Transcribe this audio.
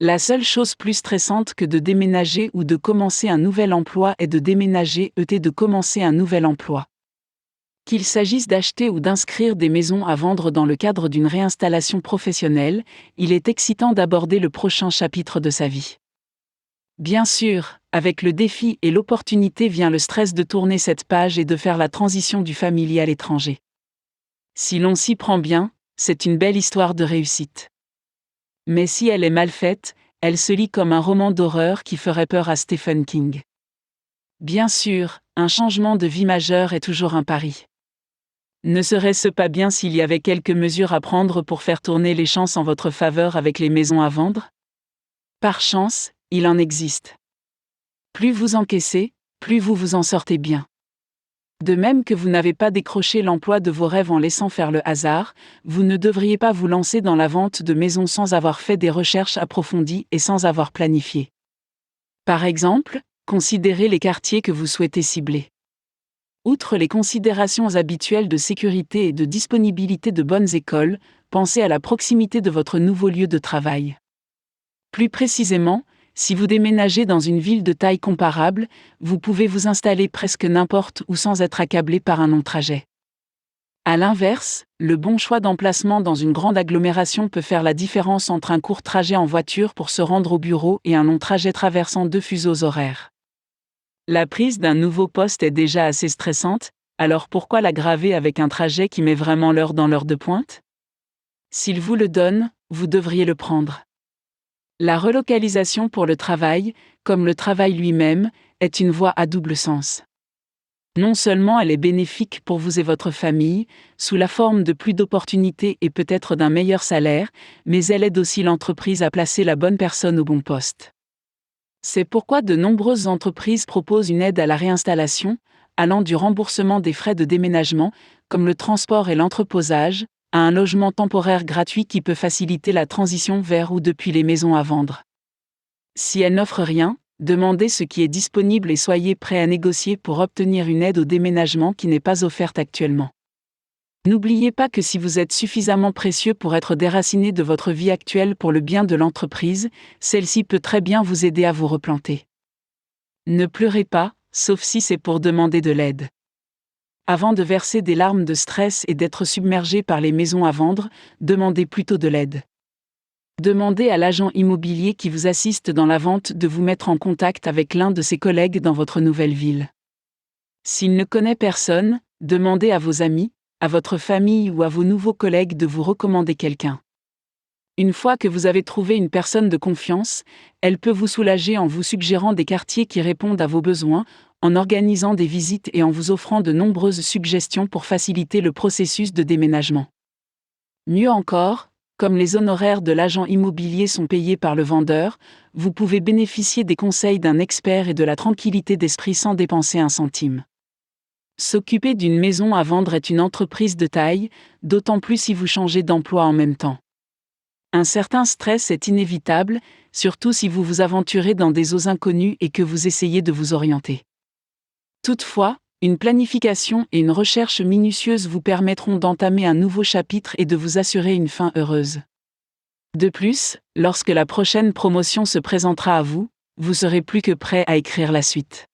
La seule chose plus stressante que de déménager ou de commencer un nouvel emploi est de déménager et de commencer un nouvel emploi. Qu'il s'agisse d'acheter ou d'inscrire des maisons à vendre dans le cadre d'une réinstallation professionnelle, il est excitant d'aborder le prochain chapitre de sa vie. Bien sûr, avec le défi et l'opportunité vient le stress de tourner cette page et de faire la transition du familier à l'étranger. Si l'on s'y prend bien, c'est une belle histoire de réussite. Mais si elle est mal faite, elle se lit comme un roman d'horreur qui ferait peur à Stephen King. Bien sûr, un changement de vie majeur est toujours un pari. Ne serait-ce pas bien s'il y avait quelques mesures à prendre pour faire tourner les chances en votre faveur avec les maisons à vendre ? Par chance, il en existe. Plus vous encaissez, plus vous vous en sortez bien. De même que vous n'avez pas décroché l'emploi de vos rêves en laissant faire le hasard, vous ne devriez pas vous lancer dans la vente de maisons sans avoir fait des recherches approfondies et sans avoir planifié. Par exemple, considérez les quartiers que vous souhaitez cibler. Outre les considérations habituelles de sécurité et de disponibilité de bonnes écoles, pensez à la proximité de votre nouveau lieu de travail. Plus précisément, si vous déménagez dans une ville de taille comparable, vous pouvez vous installer presque n'importe où sans être accablé par un long trajet. À l'inverse, le bon choix d'emplacement dans une grande agglomération peut faire la différence entre un court trajet en voiture pour se rendre au bureau et un long trajet traversant 2 fuseaux horaires. La prise d'un nouveau poste est déjà assez stressante, alors pourquoi l'aggraver avec un trajet qui met vraiment l'heure dans l'heure de pointe ? S'il vous le donne, vous devriez le prendre. La relocalisation pour le travail, comme le travail lui-même, est une voie à double sens. Non seulement elle est bénéfique pour vous et votre famille, sous la forme de plus d'opportunités et peut-être d'un meilleur salaire, mais elle aide aussi l'entreprise à placer la bonne personne au bon poste. C'est pourquoi de nombreuses entreprises proposent une aide à la réinstallation, allant du remboursement des frais de déménagement, comme le transport et l'entreposage, à un logement temporaire gratuit qui peut faciliter la transition vers ou depuis les maisons à vendre. Si elle n'offre rien, demandez ce qui est disponible et soyez prêt à négocier pour obtenir une aide au déménagement qui n'est pas offerte actuellement. N'oubliez pas que si vous êtes suffisamment précieux pour être déraciné de votre vie actuelle pour le bien de l'entreprise, celle-ci peut très bien vous aider à vous replanter. Ne pleurez pas, sauf si c'est pour demander de l'aide. Avant de verser des larmes de stress et d'être submergé par les maisons à vendre, demandez plutôt de l'aide. Demandez à l'agent immobilier qui vous assiste dans la vente de vous mettre en contact avec l'un de ses collègues dans votre nouvelle ville. S'il ne connaît personne, demandez à vos amis, à votre famille ou à vos nouveaux collègues de vous recommander quelqu'un. Une fois que vous avez trouvé une personne de confiance, elle peut vous soulager en vous suggérant des quartiers qui répondent à vos besoins, en organisant des visites et en vous offrant de nombreuses suggestions pour faciliter le processus de déménagement. Mieux encore, comme les honoraires de l'agent immobilier sont payés par le vendeur, vous pouvez bénéficier des conseils d'un expert et de la tranquillité d'esprit sans dépenser un centime. S'occuper d'une maison à vendre est une entreprise de taille, d'autant plus si vous changez d'emploi en même temps. Un certain stress est inévitable, surtout si vous vous aventurez dans des eaux inconnues et que vous essayez de vous orienter. Toutefois, une planification et une recherche minutieuse vous permettront d'entamer un nouveau chapitre et de vous assurer une fin heureuse. De plus, lorsque la prochaine promotion se présentera à vous, vous serez plus que prêt à écrire la suite.